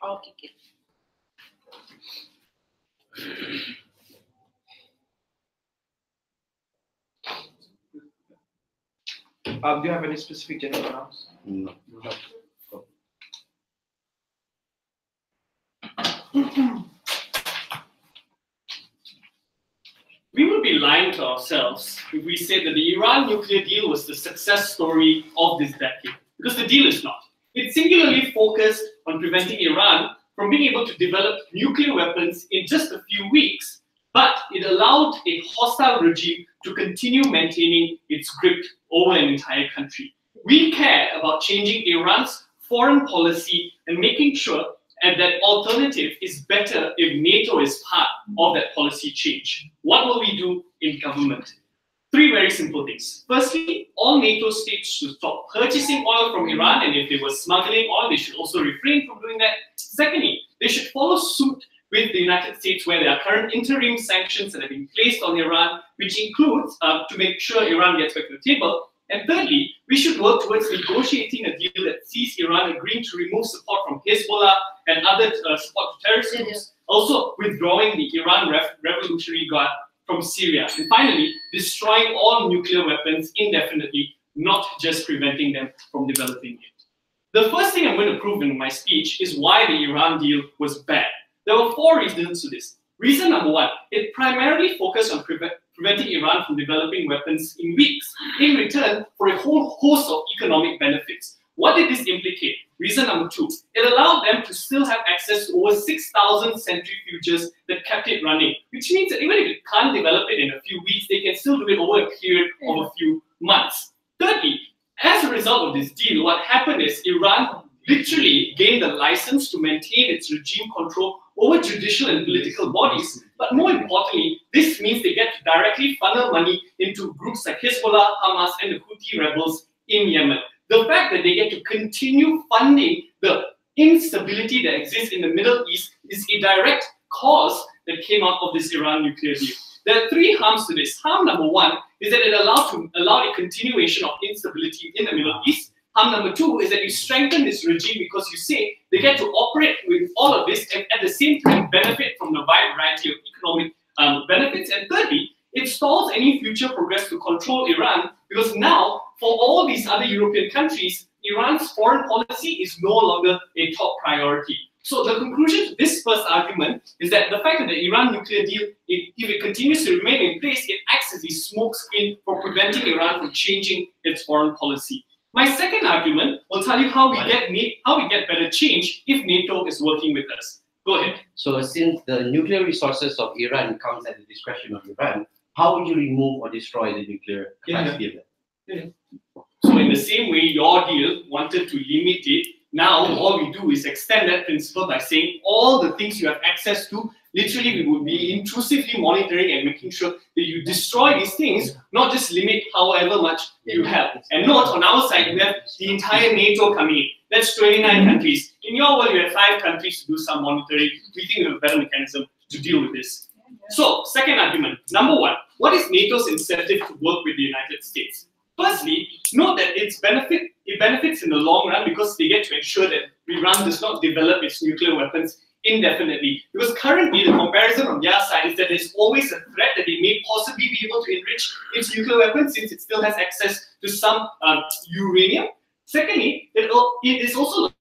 I'll kick it. Do you have any specific gender pronouns? No. We would be lying to ourselves if we said that the Iran nuclear deal was the success story of this decade, because the deal is not. It singularly focused on preventing Iran from being able to develop nuclear weapons in just a few weeks, but it allowed a hostile regime to continue maintaining its grip over an entire country. We care about changing Iran's foreign policy and making sure that alternative is better if NATO is part of that policy change. What will we do in government? Three very simple things. Firstly, all NATO states should stop purchasing oil from Iran, and if they were smuggling oil, they should also refrain from doing that. Secondly, they should follow suit with the United States, where there are current interim sanctions that have been placed on Iran, which includes to make sure Iran gets back to the table. And thirdly, we should work towards negotiating a deal that sees Iran agreeing to remove support from Hezbollah and other support to terrorist groups, also withdrawing the Iran Revolutionary Guard from Syria. And finally, destroying all nuclear weapons indefinitely, not just preventing them from developing it. The first thing I'm going to prove in my speech is why the Iran deal was bad. There were four reasons to this. Reason number one, it primarily focused on preventing Iran from developing weapons in weeks, in return for a whole host of economic benefits. What did this implicate? Reason number two, it allowed them to still have access to over 6,000 centrifuges that kept it running, which means that even if it can't develop it in a few weeks, they can still do it over a period of a few months. Thirdly, as a result of this deal, what happened is Iran literally gained the license to maintain its regime control over judicial and political bodies. But more importantly, this means they get to directly funnel money into groups like Hezbollah, Hamas, and the Houthi rebels in Yemen. The fact that they get to continue funding the instability that exists in the Middle East is a direct cause that came out of this Iran nuclear deal. There are three harms to this. Harm number one is that it allowed a continuation of instability in the Middle East. Harm number two is that you strengthen this regime because you say they get to operate with all of this and at the same time benefit from the wide variety of economic benefits. And thirdly, it stalls any future progress to control Iran because now, for all these other European countries, Iran's foreign policy is no longer a top priority. So the conclusion to this first argument is that the fact that the Iran nuclear deal, if it continues to remain in place, it acts as a smokescreen for preventing Iran from changing its foreign policy. My second argument will tell you how we get better change if NATO is working with us. Go ahead. So since the nuclear resources of Iran comes at the discretion of Iran, how would you remove or destroy the nuclear capacity of it? So in the same way your deal wanted to limit it, now all we do is extend that principle by saying all the things you have access to, literally we would be intrusively monitoring and making sure that you destroy these things, not just limit however much you have. And note, on our side, we have the entire NATO coming in. That's 29 countries. In your world, you have 5 countries to do some monitoring. We think we have a better mechanism to deal with this. So, second argument. Number one, what is NATO's incentive to work with the United States? Firstly, note that it benefits in the long run because they get to ensure that Iran does not develop its nuclear weapons indefinitely. Because currently, the comparison on their side is that there's always a threat that they may possibly be able to enrich its nuclear weapons since it still has access to some uranium. Secondly, it is also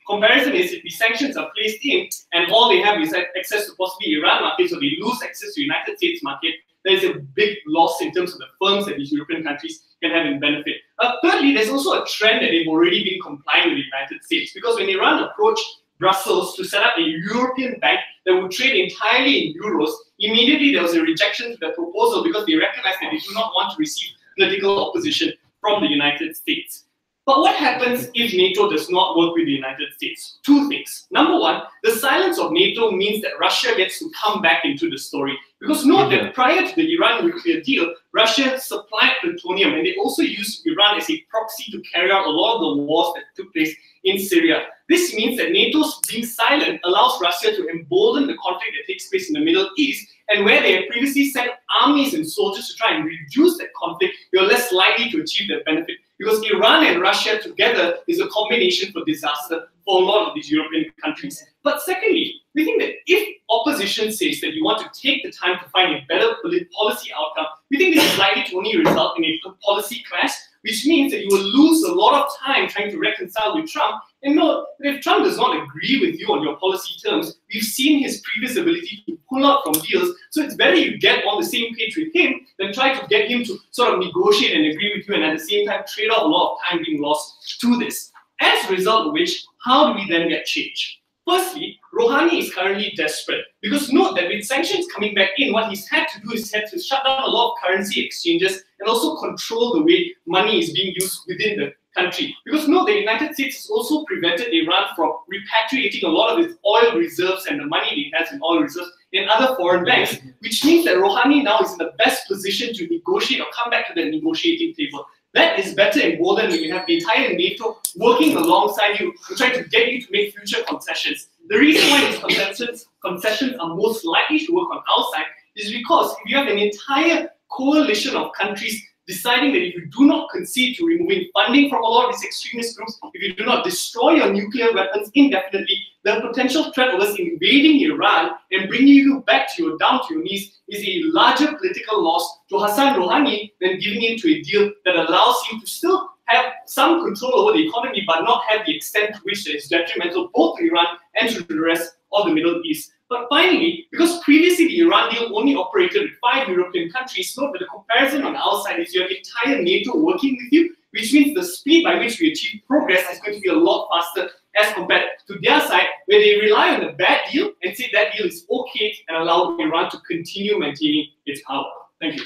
comparison is if the sanctions are placed in and all they have is access to possibly Iran market, so they lose access to United States market, there is a big loss in terms of the firms that these European countries can have in benefit. Thirdly, there's also a trend that they've already been complying with the United States because when Iran approached Brussels to set up a European bank that would trade entirely in euros, immediately there was a rejection to the proposal because they recognized that they do not want to receive political opposition from the United States. But what happens if NATO does not work with the United States? Two things. Number one, the silence of NATO means that Russia gets to come back into the story. Because note that prior to the Iran nuclear deal, Russia supplied plutonium, and they also used Iran as a proxy to carry out a lot of the wars that took place in Syria. This means that NATO's being silent allows Russia to embolden the conflict that takes place in the Middle East, and where they had previously sent armies and soldiers to try and reduce that conflict, you're less likely to achieve that benefit. Because Iran and Russia together is a combination for disaster for a lot of these European countries. But secondly, we think that if opposition says that you want to take the time to find a better policy outcome, we think this is likely to only result in a policy clash, which means that you will lose a lot of time trying to reconcile with Trump. And note that if Trump does not agree with you on your policy terms, we've seen his previous ability to pull out from deals. So it's better you get on the same page with him than try to get him to sort of negotiate and agree with you, and at the same time trade off a lot of time being lost to this. As a result of which, how do we then get change? Firstly, Rouhani is currently desperate, because note that with sanctions coming back in, what he's had to do is had to shut down a lot of currency exchanges and also control the way money is being used within the country. Because note the United States has also prevented Iran from repatriating a lot of its oil reserves and the money it has in oil reserves in other foreign banks, which means that Rouhani now is in the best position to negotiate or come back to the negotiating table. That is better emboldened when you have the entire NATO working alongside you to try to get you to make future concessions. The reason why these concessions are most likely to work on our side is because if you have an entire coalition of countries deciding that if you do not concede to removing funding from a lot of these extremist groups, if you do not destroy your nuclear weapons indefinitely, the potential threat of us invading Iran and bringing you back to down to your knees is a larger political loss to Hassan Rouhani than giving in to a deal that allows him to still have some control over the economy but not have the extent to which it is detrimental both to Iran and to the rest of the Middle East. But finally, because previously the Iran deal only operated with 5 European countries, note that the comparison on our side is you have entire NATO working with you, which means the speed by which we achieve progress is going to be a lot faster as compared to their side, where they rely on a bad deal and say that deal is okay and allow Iran to continue maintaining its power. Thank you.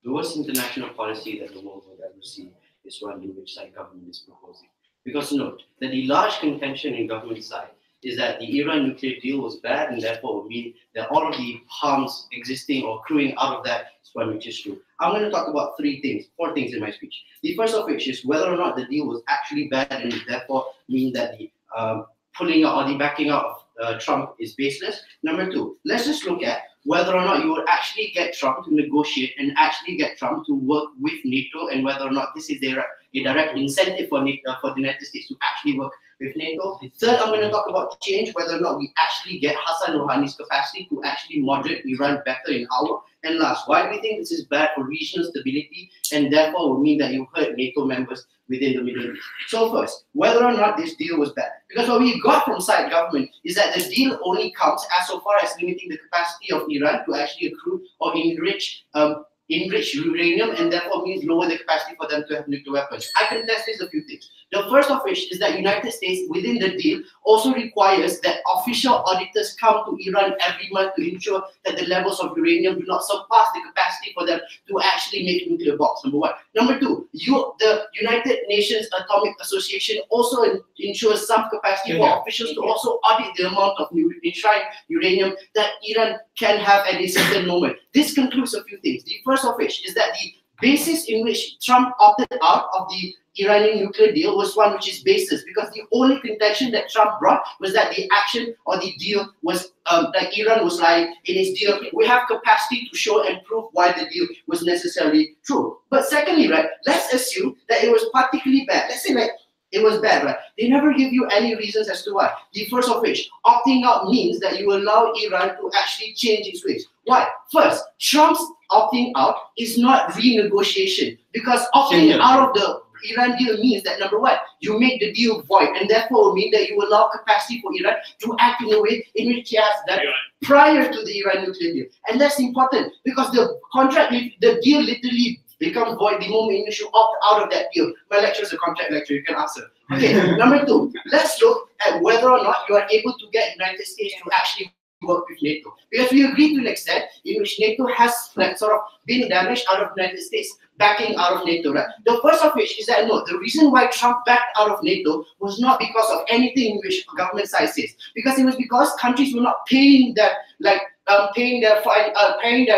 The worst international policy that the world will ever see is one in which side government is proposing. Because note that the large contention in government side is that the Iran nuclear deal was bad and therefore would mean that all of the harms existing or accruing out of that is one which is true. I'm going to talk about 4 things in my speech. The first of which is whether or not the deal was actually bad and therefore mean that the pulling out or the backing out of Trump is baseless. Number 2, let's just look at whether or not you would actually get Trump to negotiate and actually get Trump to work with NATO, and whether or not this is a direct incentive for NATO, for the United States to actually work with NATO. Third, I'm going to talk about change, whether or not we actually get Hassan Rouhani's capacity to actually moderate Iran better in our. And last, why do we think this is bad for regional stability and therefore will mean that you hurt NATO members within the Middle East? So first, whether or not this deal was bad. Because what we got from side government is that the deal only counts as so far as limiting the capacity of Iran to actually accrue or enrich uranium, and therefore means lower the capacity for them to have nuclear weapons. I can test this a few things. The first of which is that United States within the deal also requires that official auditors come to Iran every month to ensure that the levels of uranium do not surpass the capacity for them to actually make nuclear bombs, number 1. Number 2, the United Nations Atomic Association also ensures some capacity for officials to also audit the amount of enshrined uranium that Iran can have at a certain moment. This concludes a few things. The first of which is that the basis in which Trump opted out of the Iranian nuclear deal was one which is baseless, because the only contention that Trump brought was that the action or the deal was that Iran was lying in his deal. We have capacity to show and prove why the deal was necessarily true. But secondly, right, let's assume that it was particularly bad. Let's say like it was bad, right? They never give you any reasons as to why. The first of which, opting out means that you allow Iran to actually change its ways. Why? First, Trump's opting out is not renegotiation, because opting out of the Iran deal means that number one, you make the deal void, and therefore mean that you allow capacity for Iran to act in a way in which it has done prior to the Iran nuclear deal. And that's important because the deal literally becomes void the moment in which you opt out of that deal. My lecture is a contract lecture, you can answer. Okay, number two, let's look at whether or not you are able to get United States to actually work with NATO. Because we agree to an extent in which NATO has sort of been damaged out of United States, backing out of NATO. Right? The first of which is that no, the reason why Trump backed out of NATO was not because of anything which government side says, because it was because countries were not paying their paying their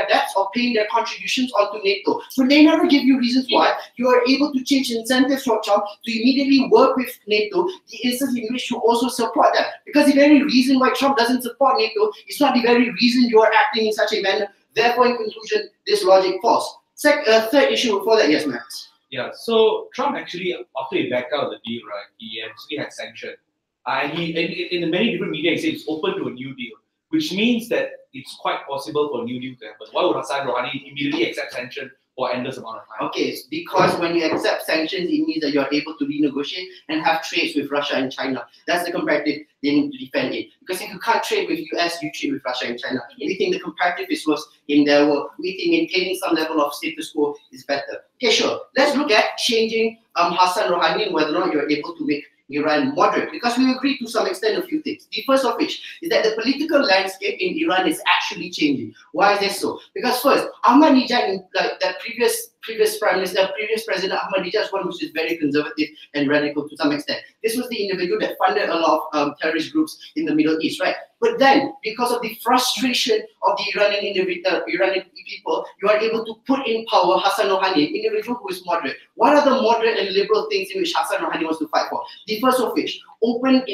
debts or paying their contributions onto NATO. So they never give you reasons why you are able to change incentives for Trump to immediately work with NATO, the instance in which you also support them. Because the very reason why Trump doesn't support NATO is not the very reason you are acting in such a manner. Therefore, in conclusion, this logic falls. Third issue before that, yes, Max. Yeah, so Trump actually, after he backed out of the deal, right, he actually had sanctioned. And in many different media, he said it's open to a new deal, which means that it's quite possible for a new deal to happen. Why would Hassan Rouhani immediately accept sanction for endless amount of time? Okay, it's because when you accept sanctions, it means that you're able to renegotiate and have trades with Russia and China. That's the comparative they need to defend it. Because if you can't trade with US, you trade with Russia and China. We think the comparative is worse in their world. We think maintaining some level of status quo is better. Okay, sure. Let's look at changing Hassan Rouhani and whether or not you're able to make Iran moderate, because we agree to some extent a few things. The first of which is that the political landscape in Iran is actually changing. Why is this so? Because first, Ahmadinejad, that previous prime minister, previous president Ahmadinejad is one which is very conservative and radical to some extent. This was the individual that funded a lot of terrorist groups in the Middle East, right? But then, because of the frustration of the Iranian people, you are able to put in power Hassan Rouhani, an individual who is moderate. What are the moderate and liberal things in which Hassan Rouhani wants to fight for? The first of which, open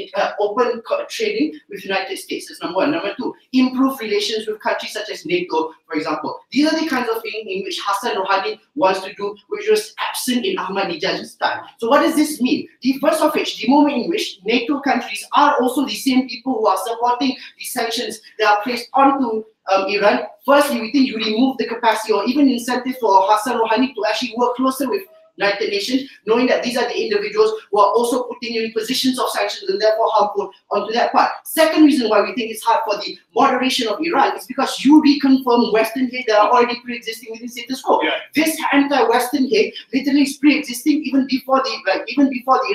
trading with United States. That's number one. Number two, improve relations with countries such as NATO, for example. These are the kinds of things in which Hassan Rouhani wants to do, which was absent in Ahmadinejad's time. So what does this mean? The first of which, the moment in which NATO countries are also the same people who are supporting the sanctions that are placed onto Iran. Firstly, we think you remove the capacity or even incentive for Hassan Rouhani to actually work closer with United Nations, knowing that these are the individuals who are also putting you in positions of sanctions and therefore harmful onto that part. Second reason why we think it's hard for the moderation of Iran is because you reconfirm Western hate that are already pre-existing within status quo. Yeah. This anti-Western hate literally is pre-existing even before the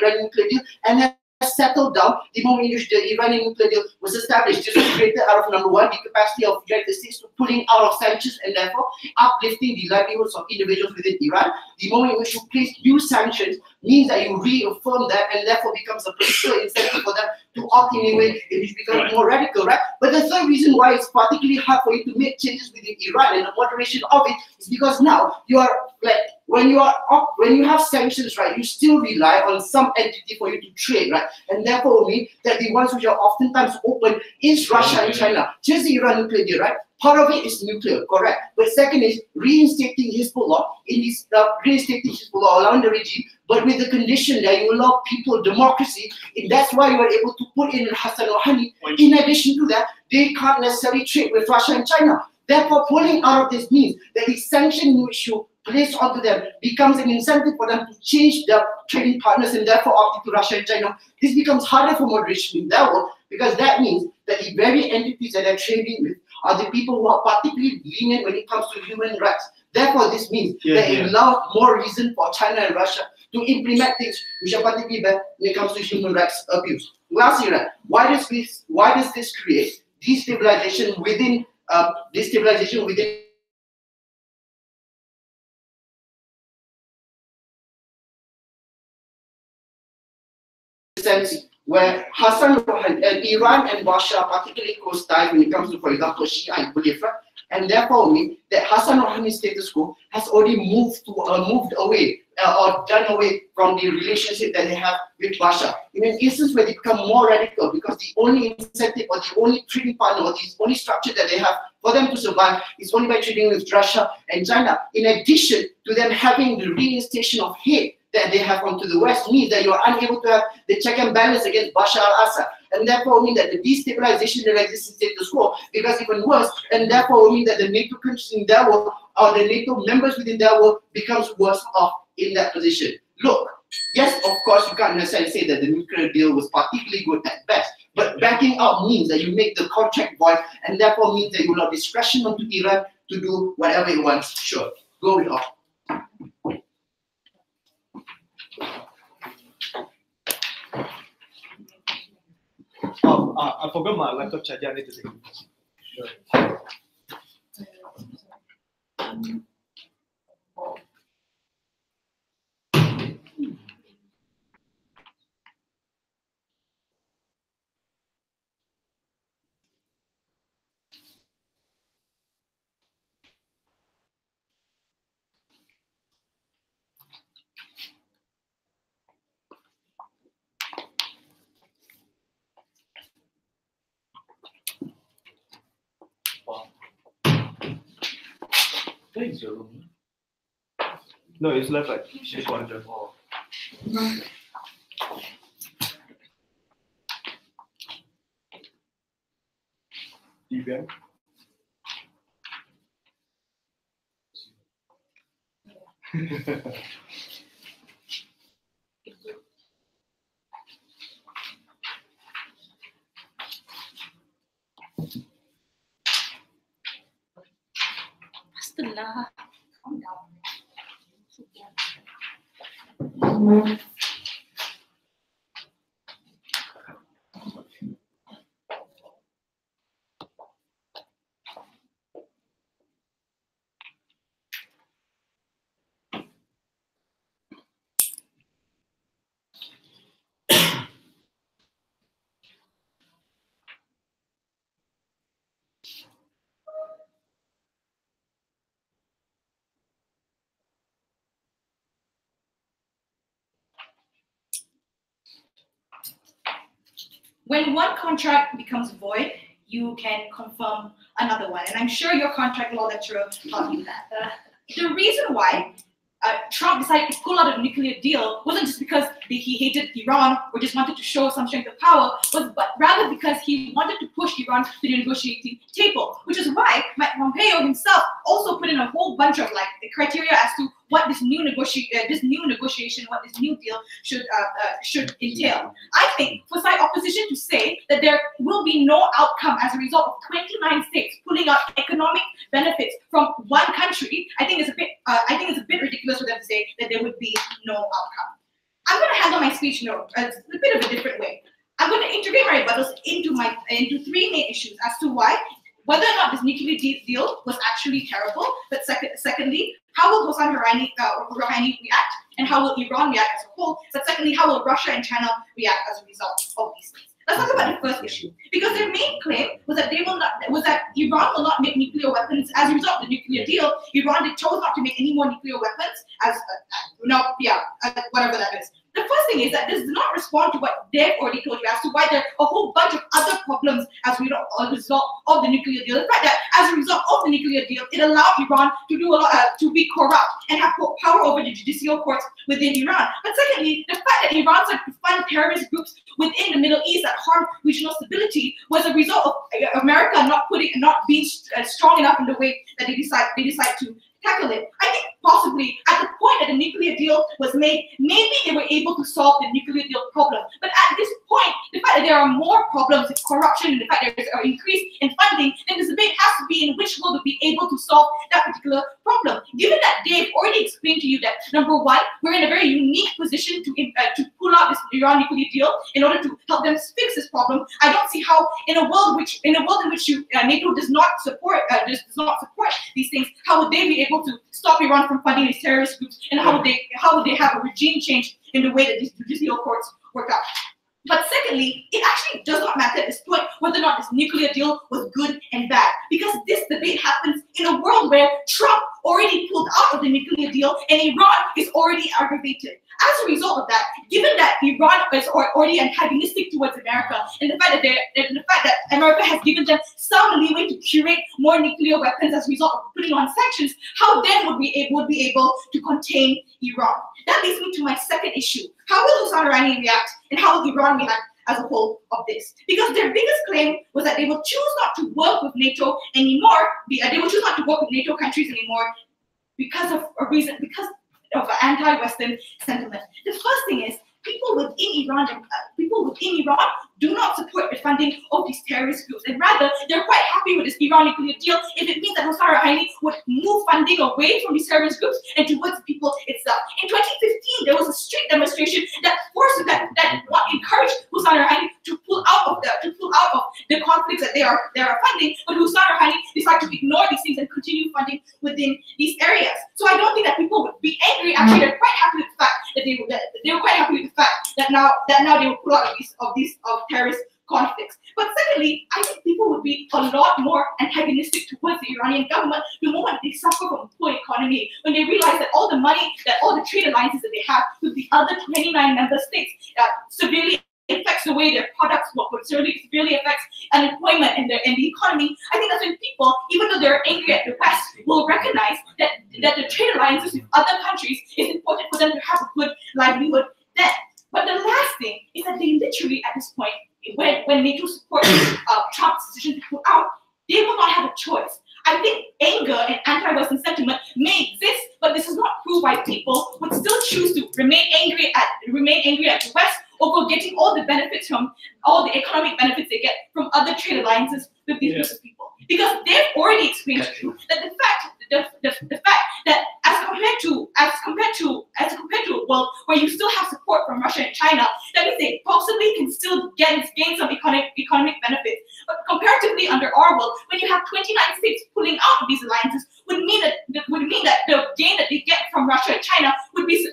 Iranian nuclear deal, and has settled down the moment in which the Iranian nuclear deal was established. This was created out of number one, the capacity of the United States to pulling out of sanctions and therefore uplifting the livelihoods of individuals within Iran. The moment in which you place new sanctions means that you reaffirm that and therefore becomes a political incentive for them to opt in a way in which becomes more radical, right? But the third reason why it's particularly hard for you to make changes within Iran and the moderation of it is because now you are like, when you have sanctions, right, you still rely on some entity for you to trade, right? And therefore mean that the ones which are oftentimes open is Russia and China. Just the Iran nuclear deal, right? Part of it is nuclear, correct? But second is reinstating Hezbollah allowing the regime, but with the condition that you allow people democracy. And that's why you are able to put in Hassan Rouhani. In addition to that, they can't necessarily trade with Russia and China. Therefore, pulling out of this means that the sanction which you place onto them becomes an incentive for them to change their trading partners and therefore opt into Russia and China. This becomes harder for moderation in their world because that means that the very entities that they're trading with are the people who are particularly lenient when it comes to human rights. Therefore, this means that it allows more reason for China and Russia to implement things which are particularly bad when it comes to human rights abuse. Lastly, right, why does this create destabilization within sense where Hassan Rouhani, Iran and Russia are particularly close ties when it comes to, for example, Shia and Khalifa, and therefore mean that Hassan Rouhani's status quo has already moved away or done away from the relationship that they have with Russia. In an instance where they become more radical because the only incentive or the only trading partner or the only structure that they have for them to survive is only by trading with Russia and China. In addition to them having the reinstation of hate that they have onto the West means that you are unable to have the check and balance against Bashar al-Assad, and therefore mean that the destabilization that exists in status quo becomes even worse, and therefore mean that the NATO countries in their world or the NATO members within their world becomes worse off in that position. Look, yes, of course, you can't necessarily say that the nuclear deal was particularly good at best, but backing out means that you make the contract void, and therefore means that you allow discretion onto Iran to do whatever it wants. Sure, go with all. I forgot my laptop charger. I need to take it. Sure. Where is your room? No, it's left like this one. Oh. DBM. Astaghfirullah. Calm down. When one contract becomes void, you can confirm another one. And I'm sure your contract law lecturer taught you that. The reason why Trump decided to pull out of the nuclear deal wasn't just because he hated Iran or just wanted to show some strength of power, but rather because he wanted to push Iran to the negotiating table, which is why Mike Pompeo himself also put in a whole bunch of the criteria as to what this new negotiation, what this new deal should entail. I think for side opposition to say that there will be no outcome as a result of 29 states pulling out economic benefits from one country, I think it's a bit ridiculous for them to say that there would be no outcome. I'm going to handle my speech in a bit of a different way. I'm going to integrate my rebuttals into three main issues as to whether or not this nuclear deal was actually terrible, but secondly, how will Hossein Rouhani react, and how will Iran react as a whole, but secondly, how will Russia and China react as a result of these things. Let's talk about the first issue, because their main claim was that Iran will not make nuclear weapons as a result of the nuclear deal. Iran chose not to make any more nuclear weapons whatever that is. The first thing is that this does not respond to what they've already told you as to why there are a whole bunch of other problems as a result of the nuclear deal. The fact that as a result of the nuclear deal, it allowed Iran to do a lot, to be corrupt and have power over the judicial courts within Iran. But secondly, the fact that Iran started to fund terrorist groups within the Middle East that harm regional stability was a result of America not being strong enough in the way that they decide to tackle it. I think possibly at the point that the nuclear deal was made, maybe they were able to solve the nuclear deal problem. But at this point, the fact that there are more problems with corruption and the fact that there is an increase in funding, then this debate has to be in which will be able to solve that particular problem. Given that they've already explained to you that, number one, we're in a very unique position to pull out this Iran nuclear deal in order to help them fix this problem. I don't see how in a world in which NATO does not support these things, how would they be able to stop Iran from funding these terrorist groups, and how would they have a regime change in the way that these judicial courts work out? But secondly, it actually does not matter at this point whether or not this nuclear deal was good and bad, because this debate happens in a world where Trump already pulled out of the nuclear deal and Iran is already aggravated. As a result of that, given that Iran is already antagonistic towards America, and the fact that America has given them some leeway to curate more nuclear weapons as a result of putting on sanctions, how then would we be able to contain Iran? That leads me to my second issue. How will Hossein Rouhani react, and how will Iran react as a whole of this? Because their biggest claim was that they will choose not to work with NATO anymore. They will choose not to work with NATO countries anymore because of a reason. Because anti-Western sentiment. The first thing is people within Iran do not support the funding of these terrorist groups, and rather they're quite happy with this Iran nuclear deal if it means that Hossein Rouhani would move funding away from these terrorist groups and towards the people itself. In 2015, there was a street demonstration that encouraged Hossein Rouhani to pull out of the conflicts that they are funding, but Hossein Rouhani decided to ignore these things and continue funding within these areas. So I don't think that people would be angry. Actually, they're quite happy with the fact that they were quite happy with the fact that now they will pull out of these terrorist conflicts. But secondly, I think people would be a lot more antagonistic towards the Iranian government the moment they suffer from a poor economy, when they realize that all the money, that all the trade alliances that they have with the other 29 member states severely affects the way their products work, but severely affects unemployment and the economy. I think that's when people, even though they're angry at the West, will recognize that the trade alliances with other countries is important for them to have a good livelihood then. But the last thing is that they literally, at this point, when NATO supports Trump's decision to pull out, they will not have a choice. I think anger and anti-Western sentiment may exist, but this is not proved why people would still choose to remain angry at the West over getting all the benefits from all the economic benefits they get from other trade alliances with these groups of people. Because they've already explained to you that the fact that as compared to a world where you still have support from Russia and China, that means they possibly can still gain some economic benefits. But comparatively under our world, when you have 29 states pulling out of these alliances, would mean that the gain that they get from Russia and China would be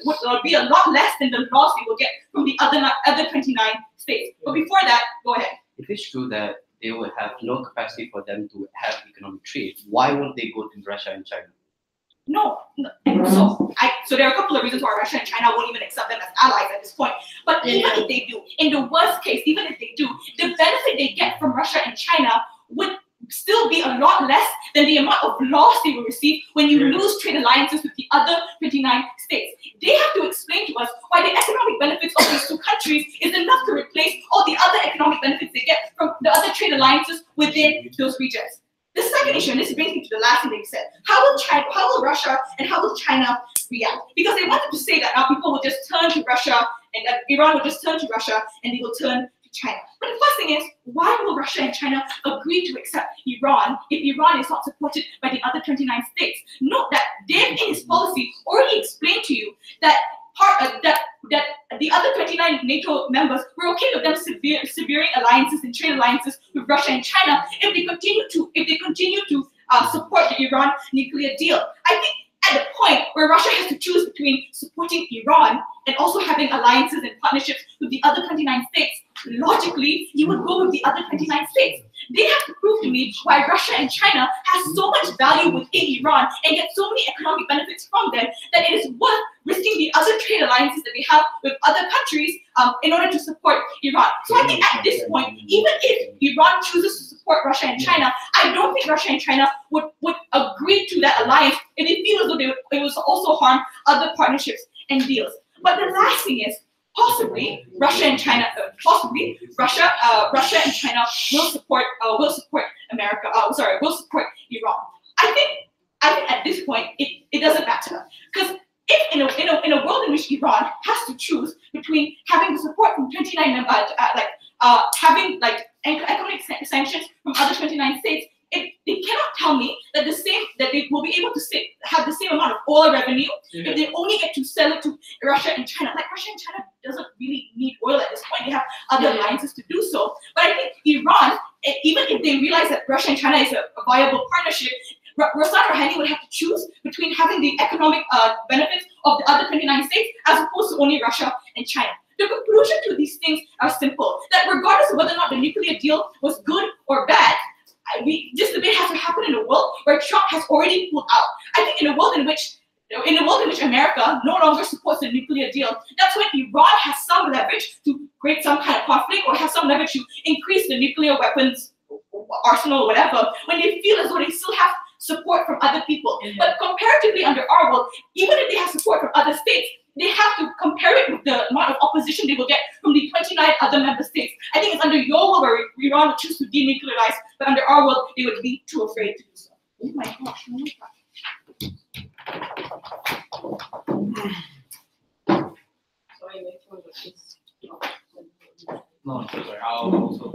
a lot less than the loss they will get from the other 29 states. But before that, go ahead. If it's true that they will have no capacity for them to have economic trade, why won't they go to Russia and China? No. So there are a couple of reasons why Russia and China won't even accept them as allies at this point. But even if they do, in the worst case, even if they do, the benefit they get from Russia and China would still be a lot less than the amount of loss they will receive when you lose trade alliances with the other 29 states. They have to explain to us why the economic benefits of these two countries is enough to replace all the other economic benefits they get from the other trade alliances within those regions. The second issue, and this brings me to the last thing they said, how will Russia and how will China react? Because they wanted to say that now people will just turn to Russia and that Iran will just turn to Russia and they will turn to China. But the first thing is, why will Russia and China agree to accept Iran if Iran is not supported by the other 29 states? Note that Dave in his policy already explained to you that that the other 29 NATO members were okay with them severing alliances and trade alliances with Russia and China if they continue to support the Iran nuclear deal. I think at the point where Russia has to choose between supporting Iran and also having alliances and partnerships with the other 29 states, logically, you would go with the other 29 states. They have to prove to me why Russia and China has so much value within Iran and get so many economic benefits from them that it is worth risking the other trade alliances that they have with other countries in order to support Iran. So I think at this point, even if Iran chooses to support Russia and China, I don't think Russia and China would agree to that alliance if they feel as though it would also harm other partnerships and deals. But the last thing is, possibly Russia and China will support America. Will support Iran. I think at this point it doesn't matter, because if in a world in which Iran has to choose between having the support from 29 having economic sanctions from other 29 states, they cannot tell me that they will be able to have the same amount of oil revenue if they only get to sell it to Russia and China. Like, Russia and China doesn't really need oil at this point. They have other alliances to do so. But I think Iran, even if they realize that Russia and China is a viable partnership, Hossein Rouhani would have to choose between having the economic benefits of the other 29 states as opposed to only Russia and China. The conclusion to these things are simple: that regardless of whether or not the nuclear deal was good or bad, this debate has to happen in a world where Trump has already pulled out. I think in a world in which America no longer supports the nuclear deal, that's when Iran has some leverage to create some kind of conflict or has some leverage to increase the nuclear weapons arsenal or whatever, when they feel as though they still have support from other people. But comparatively under our world, even if they have support from other states, they have to compare it with the amount of opposition they will get from the 29 other member states. I think it's under your world where Iran would choose to denuclearize, but under our world, they would be too afraid to do so. Oh my gosh, oh my gosh. Sorry, my phone is not. No, sorry. I'll also.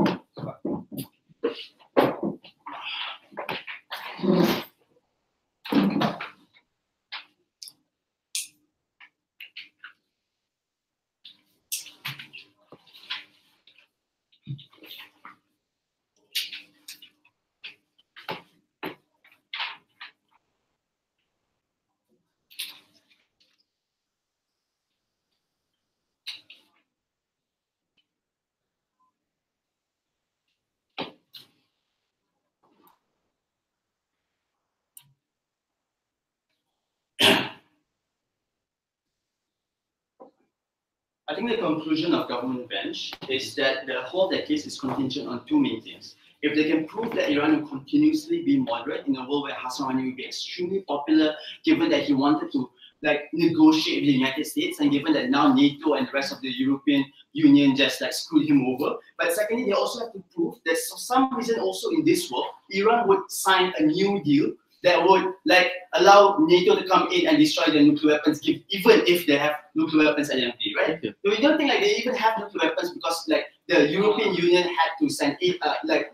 I think the conclusion of government bench is that the whole of that case is contingent on two main things. If they can prove that Iran will continuously be moderate in a world where Hassan Rouhani will be extremely popular, given that he wanted to negotiate with the United States, and given that now NATO and the rest of the European Union just screwed him over. But secondly, they also have to prove that for some reason also in this world, Iran would sign a new deal that would allow NATO to come in and destroy their nuclear weapons, even if they have nuclear weapons at the end of the day, right? Okay. So we don't think they even have nuclear weapons because the European Union had to send they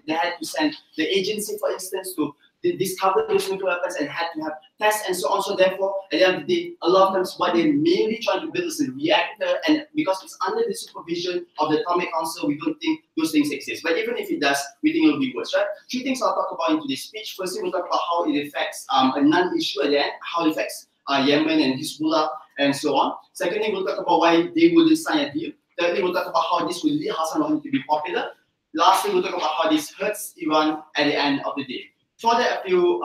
had to send the agency, for instance, to discover those nuclear weapons and had to have tests and so on. So therefore, at the end of the day, a lot of times what they're mainly trying to build is a reactor, and because it's under the supervision of the Atomic Council, we don't think those things exist. But even if it does, we think it'll be worse, right? Three things I'll talk about in today's speech. Firstly, we'll talk about how it affects a non-issue at the end, how it affects Yemen and Hezbollah and so on. Secondly, we'll talk about why they wouldn't sign a deal. Thirdly, we'll talk about how this will lead Hassan Rouhani to be popular. Lastly, we'll talk about how this hurts Iran at the end of the day. For that, a few,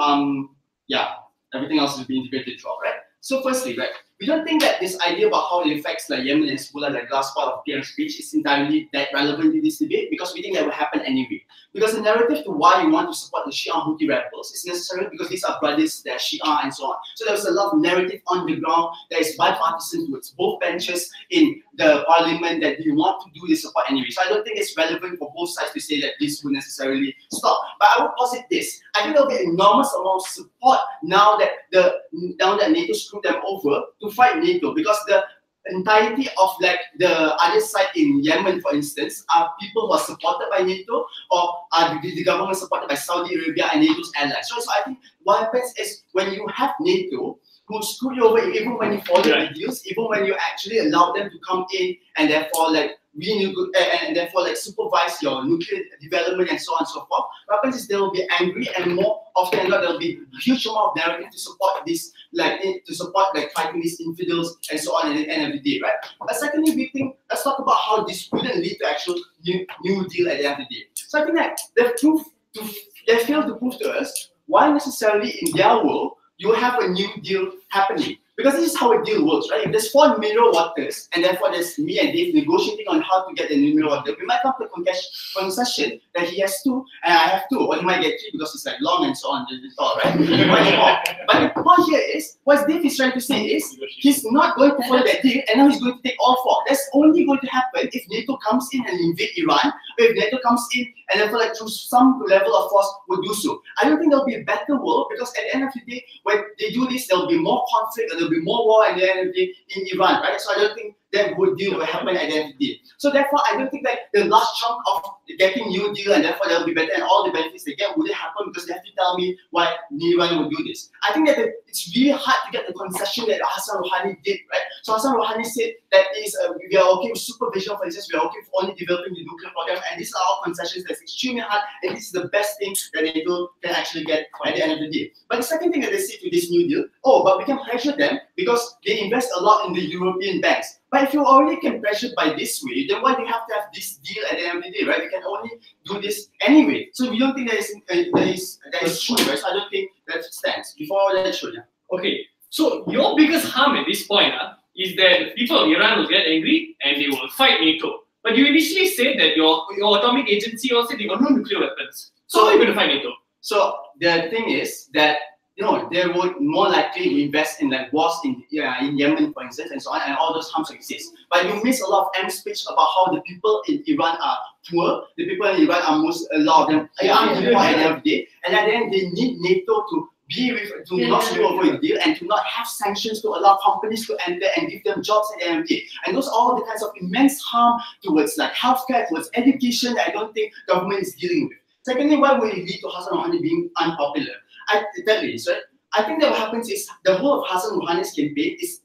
everything else will be integrated throughout, right? So firstly, right, we don't think that this idea about how it affects Yemen and Hezbollah, the last part of Pierre's speech, is entirely that relevant in this debate, because we think that will happen anyway. Because the narrative to why we want to support the Shia Houthi rebels is necessarily because these are brothers, they're Shia and so on. So there's a lot of narrative on the ground that is bipartisan towards both benches in the parliament that we want to do this support anyway. So I don't think it's relevant for both sides to say that this will necessarily stop. But I would posit this. I think there will be enormous amount of support now that NATO screwed them over to fight NATO, because the entirety of the other side in Yemen, for instance, are people who are supported by NATO, or are the government supported by Saudi Arabia and NATO's allies. So I think what happens is when you have NATO who screw you over, even when you follow the deals, even when you actually allow them to come in and therefore supervise your nuclear development and so on and so forth, what happens is they will be angry, and more often than not there will be a huge amount of narrative to support this, fighting these infidels and so on at the end of the day, right? But secondly, we think, let's talk about how this wouldn't lead to actual new deal at the end of the day. So I think that they failed to prove to us why necessarily in their world you have a new deal happening. Because this is how a deal works, right? If there's 4 mineral waters, and therefore there's me and Dave negotiating on how to get the mineral water, we might come to a concession that he has 2 and I have 2, or he might get 3 because it's long and so on, right? But the point here is, what Dave is trying to say is, he's not going to follow that deal, and now he's going to take all 4. That's only going to happen if NATO comes in and invade Iran, or if NATO comes in and therefore through some level of force will do so. I don't think there'll be a better world, because at the end of the day, when they do this, there'll be more conflict, there'll be more war at the end of the day in Iran, right? So I don't think that deal will happen at the end of the day. So therefore, I don't think that the last chunk of getting new deal and therefore they'll be better and all the benefits they get wouldn't happen because they have to tell me why Iran would do this. I think that it's really hard to get the concession that Hassan Rouhani did, right? So Hassan Rouhani said that we are okay with supervision, for instance, we are okay with only developing the nuclear program, and these are all concessions that's extremely hard, and this is the best thing that NATO can actually get at the end of the day. But the second thing that they say to this new deal, but we can pressure them because they invest a lot in the European banks. But if you already can pressure by this way, then why do you have to have this deal at the end of the day, right? You can only do this anyway. So we don't think that is true, right? So I don't think that stands. Before that, sure, yeah. Okay, so your biggest harm at this point is that people of Iran will get angry and they will fight NATO. But you initially said that your atomic agency also said they got no nuclear weapons. So how are you going to fight NATO? So the thing is that they would more likely invest in wars in Yemen, for instance, and so on, and all those harms exist. But you miss a lot of M speech about how the people in Iran are poor. The people in Iran are a lot of them are poor at the end of the day, and at the end they need NATO to not screw over the deal and to not have sanctions to allow companies to enter and give them jobs at the end of the day. And those are all the kinds of immense harm towards like healthcare, towards education that I don't think government is dealing with. Secondly, why will it lead to Hassan Rouhani being unpopular? Right? I think that what happens is the whole of Hassan Rouhani's campaign is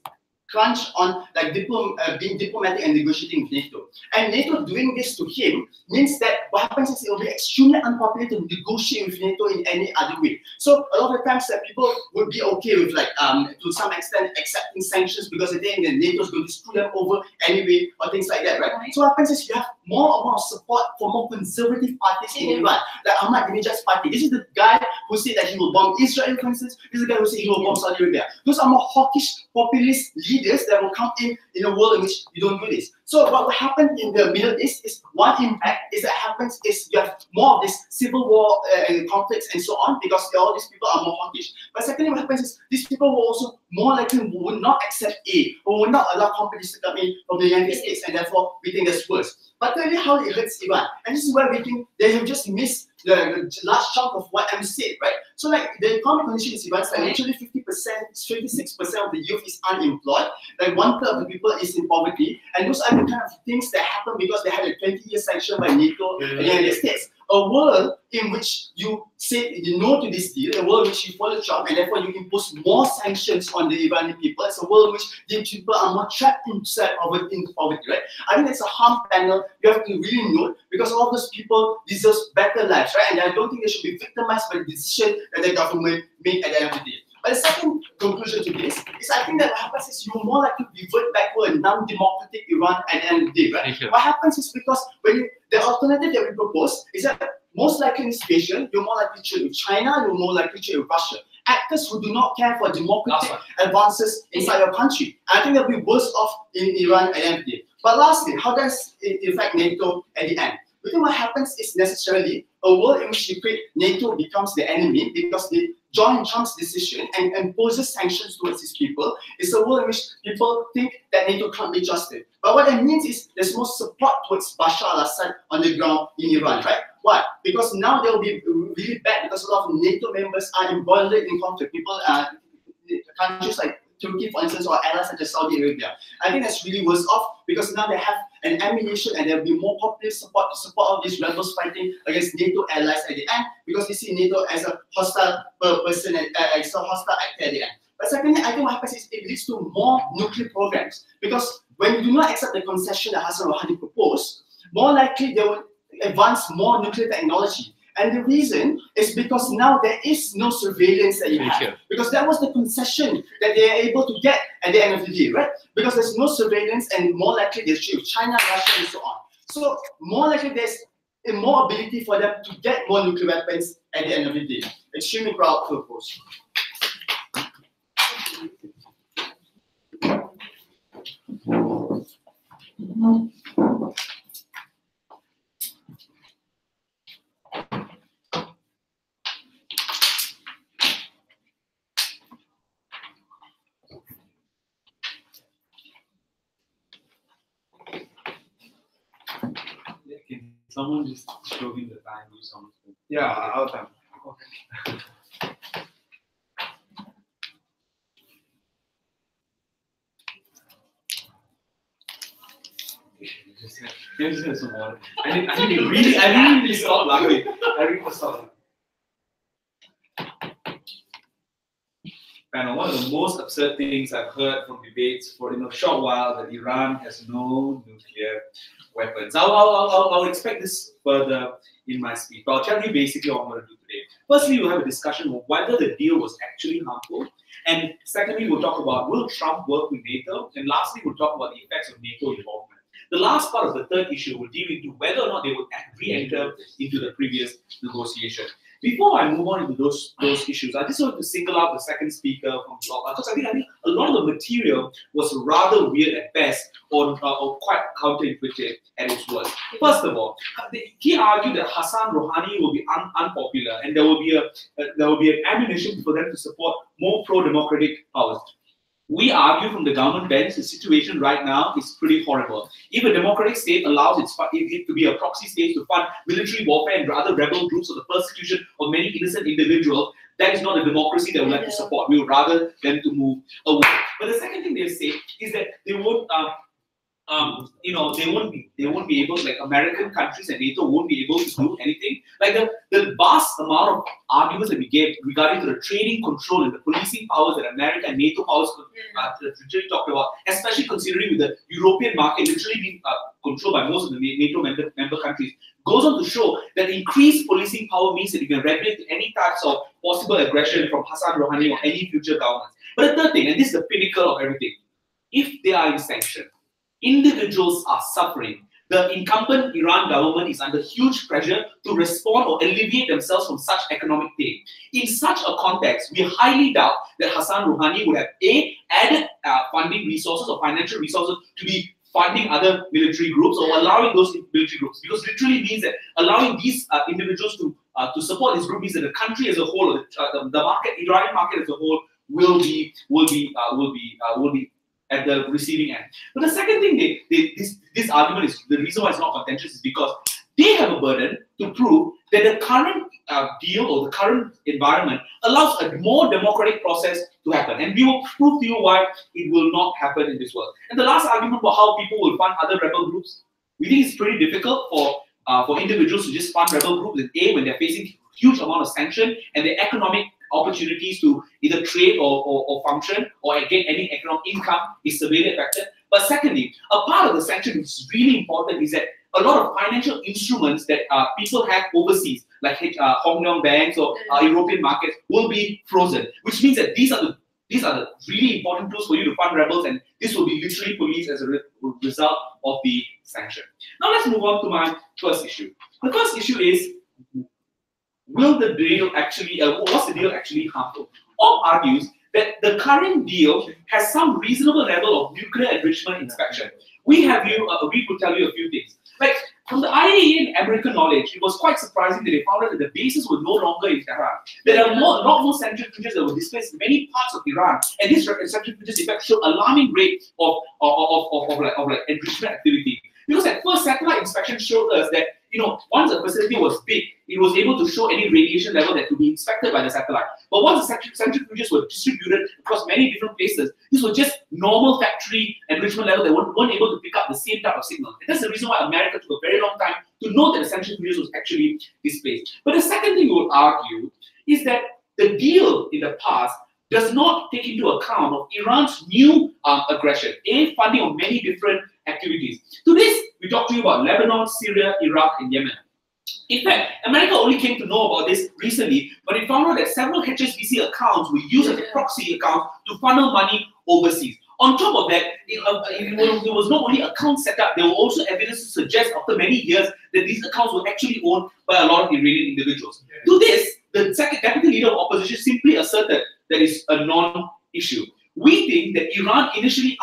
crunch on like being diplomatic and negotiating with NATO. And NATO doing this to him means that what happens is it will be extremely unpopular to negotiate with NATO in any other way. So a lot of the times that people would be okay with like to some extent accepting sanctions because they think that NATO is going to screw them over anyway or things like that, right? So what happens is you have more amount of support for more conservative parties in Iran, like Ahmadinejad's party. This is the guy who said that he will bomb Israel, for instance. This is the guy who said he will bomb Saudi Arabia. Those are more hawkish, populist leaders that will come in a world in which you don't do this. So what will happen in the Middle East is one impact is that happens is you have more of this civil war conflicts and so on because all these people are more hawkish. But secondly, what happens is these people will also more likely will not accept aid or will not allow companies to come in from the United States, and therefore we think that's worse. But thirdly, how it hurts Iran, and this is where we think they have just missed the last chunk of what M said, right? So like the economic condition in Iran is like literally 50%, 56% of the youth is unemployed, like 1/3 of the people is in poverty, and those are the kind of things that happen because they had a 20-year sanction by NATO and the United States. A world in which you say you no to this deal, a world in which you follow Trump and therefore you impose more sanctions on the Iranian people. It's a world in which the people are more trapped inside poverty, right? I think it's a harm panel you have to really note because all those people deserve better lives, right? And I don't think they should be victimized by the decision that the government made at the end of the day. But the second conclusion to this is I think that what happens is you're more likely to revert back to a non-democratic Iran at the end of the day, right? What happens is because when the alternative that we propose is that most likely in this situation, you're more likely to trade with China, you're more likely to trade with Russia. Actors who do not care for democratic advances inside your country. I think they'll be worse off in Iran at the end of the day. But lastly, how does it affect NATO at the end? We think what happens is necessarily a world in which you create NATO becomes the enemy because they join Trump's decision and imposes sanctions towards these people. It's a world in which people think that NATO can't be trusted. But what that means is there's more support towards Bashar al-Assad on the ground in Iran, right? Why? Because now they'll be really bad because a lot of NATO members are embroiled in conflict. People, countries like Turkey, for instance, or allies such as Saudi Arabia. I think that's really worse off because now they have an ammunition and there will be more popular support to support all these rebels fighting against NATO allies at the end because they see NATO as a hostile person, as a hostile actor at the end. But secondly, I think what happens is it leads to more nuclear programs because when you do not accept the concession that Hassan Rouhani proposed, more likely they will advance more nuclear technology. And the reason is because now there is no surveillance that you have. Because that was the concession that they are able to get at the end of the day, right? Because there's no surveillance and more likely there's trade with China, Russia, and so on. So more likely there's more ability for them to get more nuclear weapons at the end of the day. Extremely proud to oppose. Someone just show me the time or something. Yeah, our time. Okay. Just have some water. I really stop laughing. I really stop. And one of the most absurd things I've heard from debates for a short while that Iran has no nuclear weapons. I'll expect this further in my speech, but I'll tell you basically what I'm going to do today. Firstly, we'll have a discussion of whether the deal was actually harmful, and secondly, we'll talk about will Trump work with NATO, and lastly, we'll talk about the effects of NATO involvement. The last part of the third issue will deal into whether or not they would re-enter into the previous negotiation. Before I move on into those issues, I just want to single out the second speaker from Block because I think a lot of the material was rather weird at best or quite counterintuitive at its worst. First of all, he argued that Hassan Rouhani will be unpopular and there will be an ammunition for them to support more pro-democratic powers. We argue from the government bench, the situation right now is pretty horrible. If a democratic state allows it to be a proxy state to fund military warfare and other rebel groups or the persecution of many innocent individuals, that is not a democracy that we like to support. We would rather them to move away. But the second thing they say is that they won't, they won't be able, like American countries and NATO won't be able to do anything. Like the vast amount of arguments that we gave regarding to the trading control and the policing powers that America and NATO powers literally talked about, especially considering with the European market literally being controlled by most of the NATO member countries, goes on to show that increased policing power means that you can regulate any types of possible aggression from Hassan Rouhani or any future governments. But the third thing, and this is the pinnacle of everything, if they are in sanction, individuals are suffering. The incumbent Iran government is under huge pressure to respond or alleviate themselves from such economic pain. In such a context, we highly doubt that Hassan Rouhani would have added funding resources or financial resources to be funding other military groups or allowing those military groups, because literally means that allowing these individuals to support this group means that the country as a whole, or the market, Iranian market as a whole, will be at the receiving end. But the second thing this argument is, the reason why it's not contentious is because they have a burden to prove that the current deal or the current environment allows a more democratic process to happen. And we will prove to you why it will not happen in this world. And the last argument for how people will fund other rebel groups, we think it's pretty difficult for individuals to just fund rebel groups, when they're facing huge amount of sanction and the economic opportunities to either trade or function or get any economic income is severely affected. But secondly, a part of the sanction which is really important is that a lot of financial instruments that people have overseas, like Hong Kong banks or European markets, will be frozen, which means that these are the really important tools for you to fund rebels, and this will be literally policed as a result of the sanction. Now let's move on to my first issue. The first issue is, will the deal actually, what's the deal actually harmful? Orb argues that the current deal has some reasonable level of nuclear enrichment inspection. We could tell you a few things. Like, from the IIUM American knowledge, it was quite surprising that they found out that the bases were no longer in Tehran. There are a lot more centrifuges that were displaced in many parts of Iran, and these centrifuges in fact show alarming rate of enrichment activity. Because at first, satellite inspection showed us that once a facility was big, it was able to show any radiation level that could be inspected by the satellite. But once the centrifuges were distributed across many different places, these were just normal factory enrichment level that weren't able to pick up the same type of signal. And that's the reason why America took a very long time to know that the centrifuges was actually displaced. But the second thing we would argue is that the deal in the past does not take into account of Iran's new aggression, funding of many different activities. To this, we talked to you about Lebanon, Syria, Iraq, and Yemen. In fact, America only came to know about this recently, but it found out that several HSBC accounts were used as a proxy account to funnel money overseas. On top of that, there was not only accounts set up, there were also evidence to suggest after many years that these accounts were actually owned by a lot of Iranian individuals. To this, the second deputy leader of opposition simply asserted that it's a non-issue. We think that Iran initially,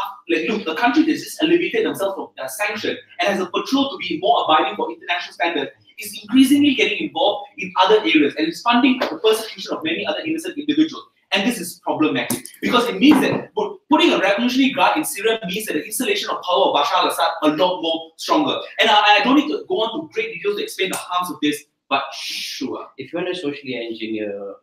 a country that's just elevated themselves from sanction and has a patrol to be more abiding for international standards, is increasingly getting involved in other areas and is funding the persecution of many other innocent individuals. And this is problematic because it means that putting a revolutionary guard in Syria means that the installation of power of Bashar al-Assad a lot more stronger. And I don't need to go on to great details to explain the harms of this, but sure. If you want to socially engineer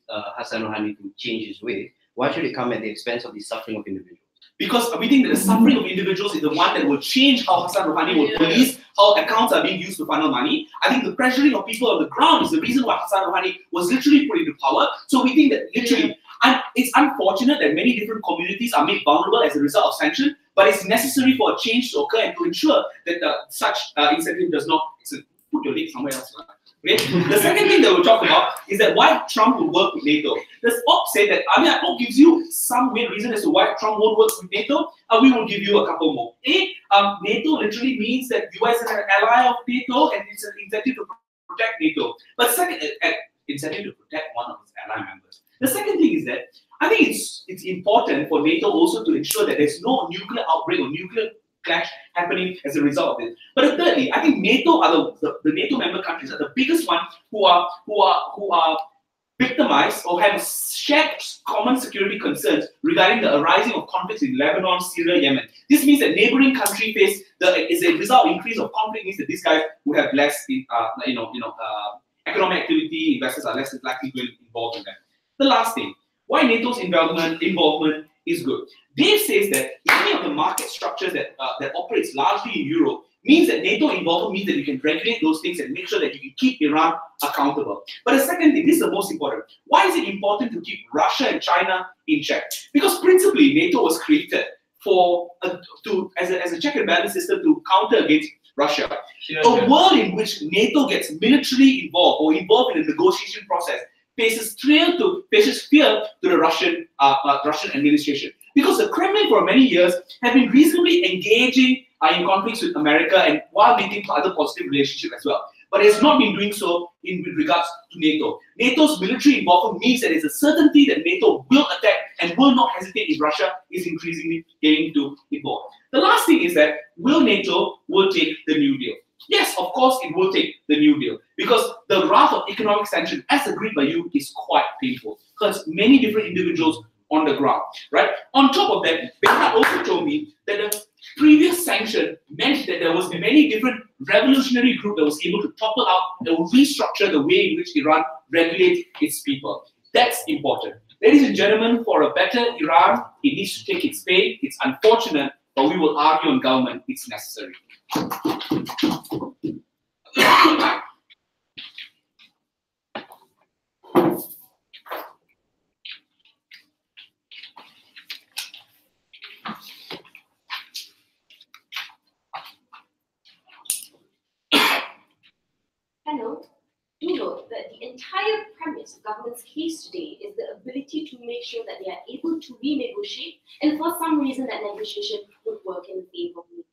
Hassan Rouhani to change his way, why should it come at the expense of the suffering of individuals? Because we think that the suffering of individuals is the one that will change how Hassan Rouhani will police, how accounts are being used to funnel money. I think the pressuring of people on the ground is the reason why Hassan Rouhani was literally put into power. So we think that literally, and it's unfortunate that many different communities are made vulnerable as a result of sanction, but it's necessary for a change to occur and to ensure that such incentive does not, put your leg somewhere else. Okay? The second thing that we'll talk about is that why Trump will work with NATO. The Op said that, Op gives you some weird reason as to why Trump won't work with NATO. We will give you a couple more. NATO literally means that US is an ally of NATO and it's an incentive to protect NATO. But second, incentive to protect one of its ally members. The second thing is that I think it's important for NATO also to ensure that there's no nuclear outbreak or nuclear clash happening as a result of this. But thirdly, I think NATO are the NATO member countries are the biggest one who are victimized or have shared common security concerns regarding the arising of conflicts in Lebanon, Syria, Yemen. This means that neighboring country face as a result of increase of conflict means that these guys would have less economic activity. Investors are less likely to be involved in that. The last thing, why NATO's involvement is good. Dave says that any of the market structures that operates largely in Europe means that NATO involvement means that you can regulate those things and make sure that you can keep Iran accountable. But the second thing, this is the most important. Why is it important to keep Russia and China in check? Because principally NATO was created as a check and balance system to counter against Russia. A world in which NATO gets militarily involved or involved in the negotiation process faces fear to the Russian administration. Because the Kremlin for many years have been reasonably engaging in conflicts with America and while maintaining other positive relationships as well. But it has not been doing so with regards to NATO. NATO's military involvement means that there's a certainty that NATO will attack and will not hesitate if Russia is increasingly getting too involved. The last thing is that will NATO take the New Deal? Yes, of course it will take the New Deal because the wrath of economic sanctions as agreed by you is quite painful because many different individuals on the ground, right? On top of that, Bernard also told me that the previous sanction meant that there was many different revolutionary groups that was able to topple out and restructure the way in which Iran regulates its people. That's important. Ladies and gentlemen, for a better Iran, it needs to take its pay. It's unfortunate, but we will argue on government. It's necessary. Panel, do note that the entire premise of government's case today is the ability to make sure that they are able to renegotiate, and for some reason that negotiation would work in favor of NATO.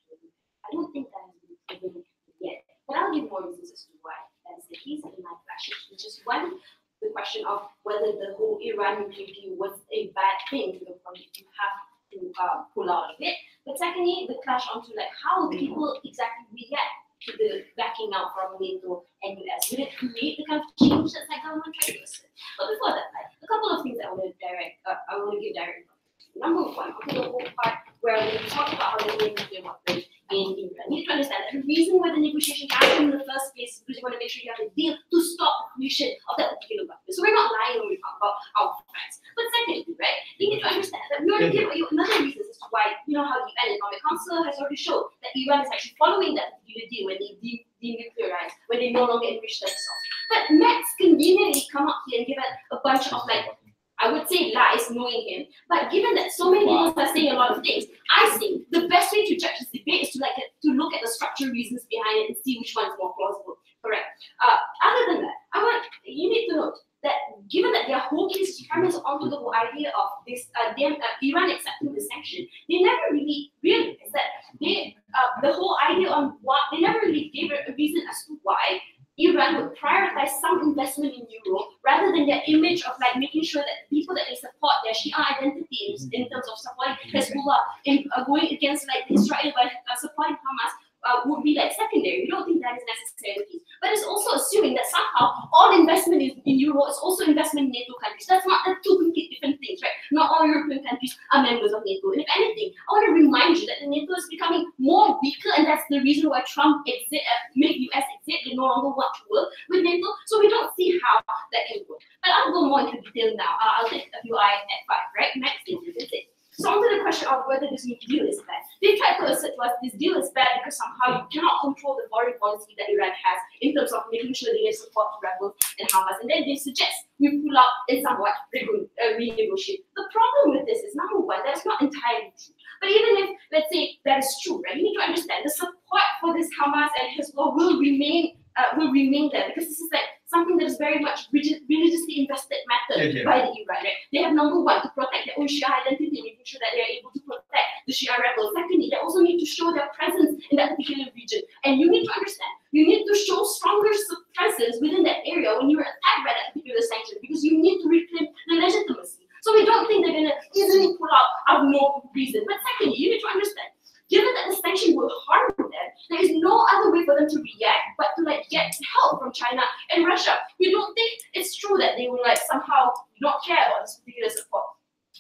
I don't think that has been proven yet, but I'll give more reasons as to why that is the case in my flashes, which is one, the question of whether the whole Iran nuclear deal was a bad thing to the point that you have to pull out of it. But secondly, the clash onto like how people exactly react to the backing out from NATO and US. Will it create the kind of change that that government tries to assert? But before that, like, a couple of things I want to give direct. Number one, okay, the whole part where we talk about how the nuclear weapons in Iran. You need to understand that the reason why the negotiation happened in the first place is because you want to make sure you have a deal to stop the creation of that particular weapon. So we're not lying when we talk about our facts. But secondly, right, you need to understand that we want to give you another reason as to why, you know, how the UN Economic Council has already shown that Iran is actually following that particular deal when they denuclearize, when they no longer enrich themselves. But Max conveniently come up here and give it a bunch of like, I would say lies, knowing him. But given that so many people are saying a lot of things, I think the best way to judge this debate is to look at the structural reasons behind it and see which one is more plausible. Correct. Other than that, you need to note that given that their whole case is premised onto the whole idea of this Iran accepting the sanction, they never really realized that the whole idea on what they never really gave a reason as to why Iran would prioritize some investment in Europe rather than their image of like making sure that people that they support, their Shia identity in terms of supporting Hezbollah and going against like Israel by supporting Hamas would be like secondary. We don't think that is necessary. But it's also assuming that somehow all investment in Euro is also investment in NATO countries. That's two completely different things, right? Not all European countries are members of NATO. And if anything, I want to remind you that the NATO is becoming more weaker, and that's the reason why Trump made US exit. They no longer want to work with NATO. So we don't see how that can work. But I'll go more into detail now. I'll take a few eyes at 5, right? Next thing is it. So onto the question of whether this new deal is bad. They tried to assert to us this deal is bad because somehow you cannot control the foreign policy that Iran has in terms of making sure they give support to rebels and Hamas. And then they suggest we pull out and somewhat renegotiate. The problem with this is, number one, that's not entirely true. But even if, let's say, that is true, right, you need to understand the support for this Hamas and Hezbollah will remain there because this is like something that is very much religiously invested matter by the Iran. Right? They have number one to protect their own Shia identity, making sure that they are able to protect the Shia rebels. Secondly, they also need to show their presence in that particular region. And you need to understand, you need to show stronger presence within that area when you are attacked by that particular sanction because you need to reclaim the legitimacy. So we don't think they're going to easily pull out of no reason. But secondly, you need to understand, given that the sanction will harm them, there is no other way for them to react but to like get help from China and Russia. We don't think it's true that they will like somehow not care about this particular support.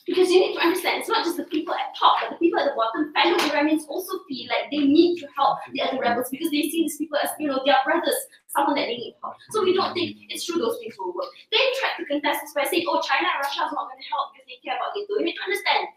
Because you need to understand, it's not just the people at top, but the people at the bottom. Fellow Iranians also feel like they need to help the other rebels because they see these people as, you know, their brothers, someone that they need help. So we don't think it's true those things will work. They tried to contest this by saying, oh, China and Russia is not going to help because they care about NATO. You need to understand,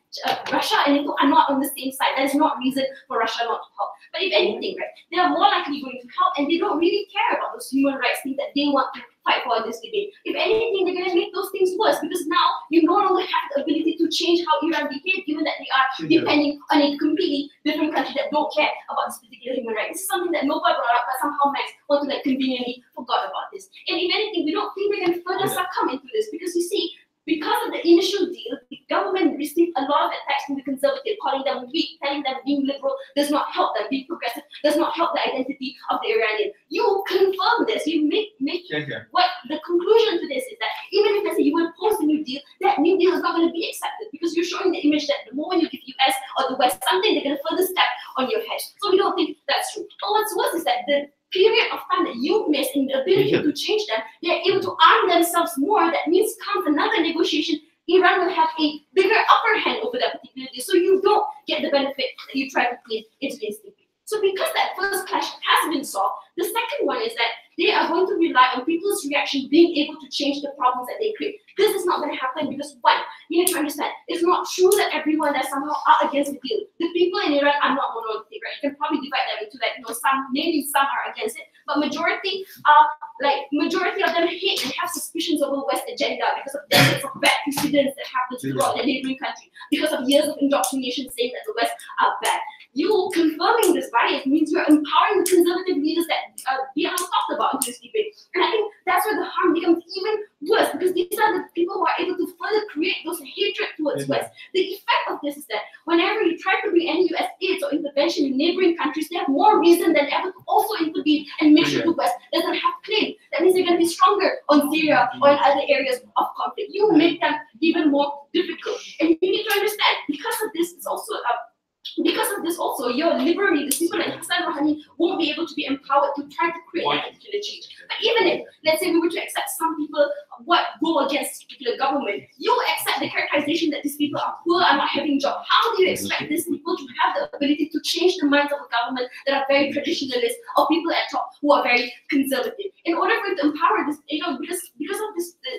Russia and NATO are not on the same side. That is not reason for Russia not to help. But if anything, right, they are more likely going to help, and they don't really care about those human rights things that they want to fight for in this debate. If anything, they're going to make those things worse, because now you no longer have the ability to change how Iran behave, given that they are depending on a completely different country that don't care about this particular human right. This is something that nobody brought up, but somehow Max want to like conveniently forgot about this. And if anything, we don't think we can further succumb into this, because you see, because of the initial deal, the government received a lot of attacks from the conservative, calling them weak, telling them being liberal does not help them, being progressive does not help the identity of the Iranian. You confirm this, you make what the conclusion to this is that even if, let's say, you will post a new deal, that new deal is not going to be accepted, because you're showing the image that the moment you give US or the West something, they're going to further step on your head. So we don't think that's true. But what's worse is that the period of time that you miss in the ability to change them, they're able to arm themselves more. That means comes another negotiation, Iran will have a bigger upper hand over that particular deal. So you don't get the benefit that you try to claim in today's debate. So because that first clash has been solved, the second one is that they are going to rely on people's reaction being able to change the problems that they create. This is not going to happen because, one, you need to understand, it's not true that everyone that somehow are against the deal. The people in Iran are not monolithic, right? You can probably divide them into like, maybe some are against it, but majority of them hate and have suspicions of a West agenda because of decades of bad precedents that happen throughout the neighboring country, because of years of indoctrination saying that the West are bad. You confirming this bias means you're empowering the conservative leaders that Diana talked about in this debate. And I think that's where the harm becomes even worse, because these are the people who are able to further create those hatred towards West. The effect of this is that whenever you try to bring any US aids or intervention in neighboring countries, they have more reason than ever to also intervene and make sure the West doesn't have claim. That means they're going to be stronger on Syria or in other areas of conflict. You make them even more difficult. And you need to understand, because of this, it's also your liberal leaders, people like Hassan Rouhani, won't be able to be empowered to try to create that particular change. But even if, let's say, we were to accept some people go against this particular government, you accept the characterization that these people are poor, are not having jobs. How do you expect these people to have the ability to change the minds of a government that are very traditionalist, or people at top who are very conservative? In order for you to empower this,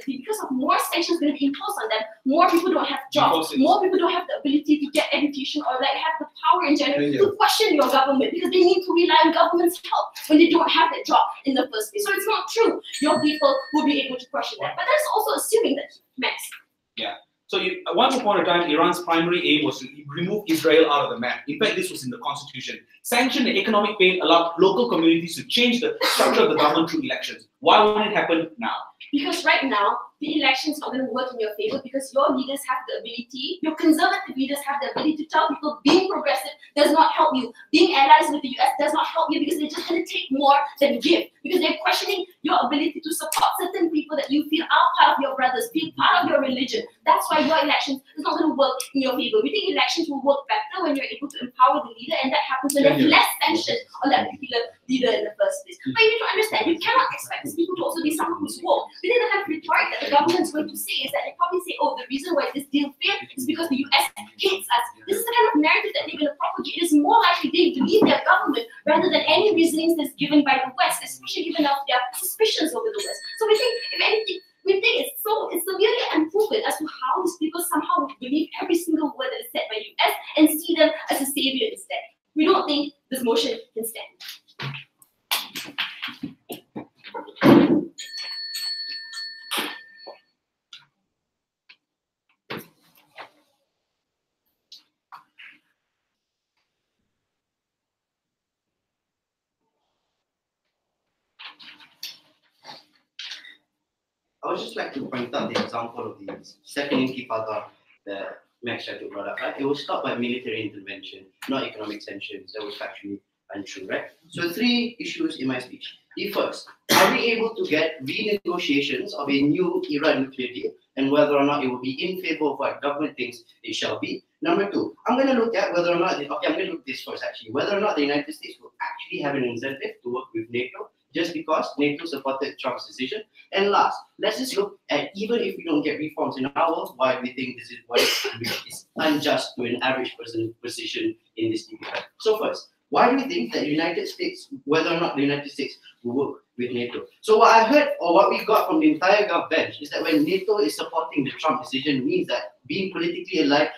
because of more sanctions going to be imposed on them, more people don't have jobs, more people don't have the ability to get education or like have the power in general to question your government, because they need to rely on government's help when they don't have that job in the first place. So it's not true your people will be able to question that. But that's also assuming that, Max. Yeah. So once upon a time, Iran's primary aim was to remove Israel out of the map. In fact, this was in the constitution. Sanction and economic pain allowed local communities to change the structure of the government through elections. Why won't it happen now? Because right now, the elections are going to work in your favor, because your leaders have the ability, your conservative leaders have the ability to tell people being progressive does not help you. Being allies with the US does not help you, because they're just going to take more than give. Because they're questioning your ability to support certain people that you feel are part of your brothers, feel part of your religion. That's why your elections is not going to work in your favor. We think elections will work better when you're able to empower the leader, and that happens when there's less tension on that particular leader in the first place. But you need to understand, you cannot expect these people to also be someone who's woke. We think the kind of rhetoric that the government's going to say is that they probably say, oh, the reason why this deal failed is because the US hates us. This is the kind of narrative that they're going to propagate. It is more likely they believe their government rather than any reasonings that's given by the West, especially given out their suspicions over the West. So we think, if anything, it's severely unproven as to how these people somehow believe every single word that is said by the US and see them as a savior instead. We don't think this motion can stand. I would just like to point out the example of the second intifada that Max tried to brought up. Right? It was stopped by military intervention, not economic sanctions. That was factually untrue, right? So 3 issues in my speech. The first, are we able to get renegotiations of a new Iran nuclear deal, and whether or not it will be in favor of what government thinks it shall be? Number 2, I'm going to look at whether or not, I'm going to look at this first actually, whether or not the United States will actually have an incentive to work with NATO just because NATO supported Trump's decision. And last, let's just look at, even if we don't get reforms in our world, why we think this is what is unjust to an average person's position in this debate. So first, why do we think that the United States, whether or not the United States will work with NATO. So what I heard, or what we got from the entire Gov bench, is that when NATO is supporting the Trump decision, means that being politically aligned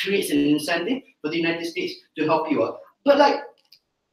creates an incentive for the United States to help you out. But like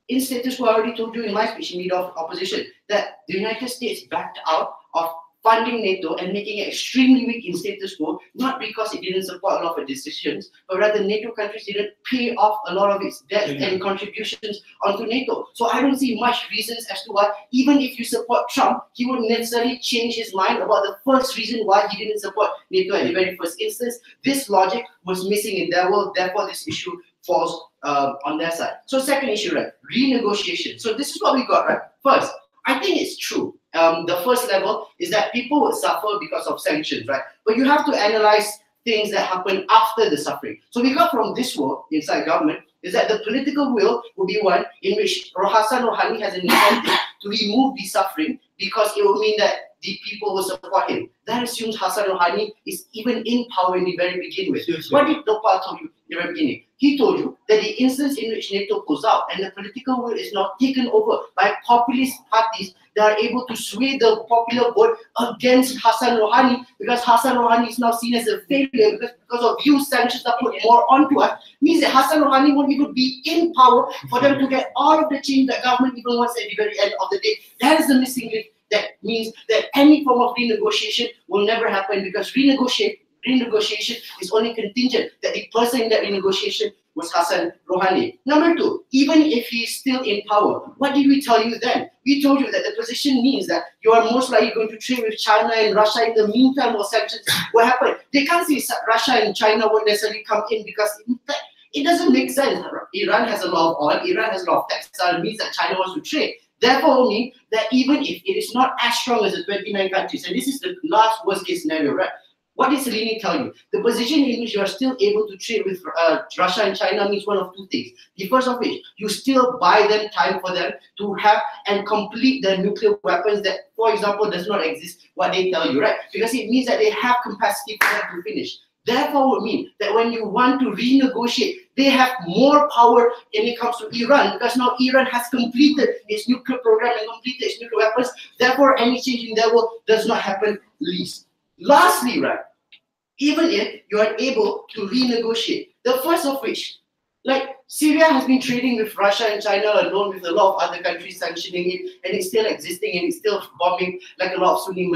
in status quo, I already told you in my speech in leader of opposition that the United States backed out of funding NATO and making it extremely weak in status quo, not because it didn't support a lot of its decisions, but rather NATO countries didn't pay off a lot of its debts and contributions onto NATO. So I don't see much reasons as to why, even if you support Trump, he wouldn't necessarily change his mind about the first reason why he didn't support NATO at the very first instance. This logic was missing in their world, therefore this issue falls on their side. So second issue, right, renegotiation. So this is what we got, right? First, I think it's true. The first level is that people would suffer because of sanctions, right? But you have to analyze things that happen after the suffering. So we got from this world inside government is that the political will will be one in which Hassan Rouhani has an incentive to remove the suffering because it will mean that the people will support him. That assumes Hassan Rouhani is even in power in the very beginning with. What did Lepal tell you in the very beginning? He told you that the instance in which NATO pulls out and the political will is now taken over by populist parties that are able to sway the popular vote against Hassan Rouhani because Hassan Rouhani is now seen as a failure because of you sanctions that put more onto us, means that Hassan Rouhani won't even be in power for them to get all of the change that government even wants at the very end of the day. That is the missing link. That means that any form of renegotiation will never happen because renegotiation is only contingent that the person in that renegotiation was Hassan Rouhani. Number two, even if he is still in power, what did we tell you then? We told you that the position means that you are most likely going to trade with China and Russia in the meantime or sanctions will happen. They can't say Russia and China won't necessarily come in because it doesn't make sense. Iran has a lot of oil, Iran has a lot of textile, it means that China wants to trade. Therefore, it means that even if it is not as strong as the 29 countries, and this is the last worst case scenario, right? What did Salini tell you? The position in which you are still able to trade with Russia and China means one of two things. The first of which, you still buy them time for them to have and complete their nuclear weapons that, for example, does not exist, what they tell you, right? Because it means that they have capacity for them to finish. Therefore, would mean that when you want to renegotiate, they have more power when it comes to Iran because now Iran has completed its nuclear program and completed its nuclear weapons. Therefore, any change in their world does not happen least. Lastly, right, even if you are able to renegotiate, the first of which, like Syria has been trading with Russia and China alone with a lot of other countries sanctioning it, and it's still existing and it's still bombing like a lot of Sunni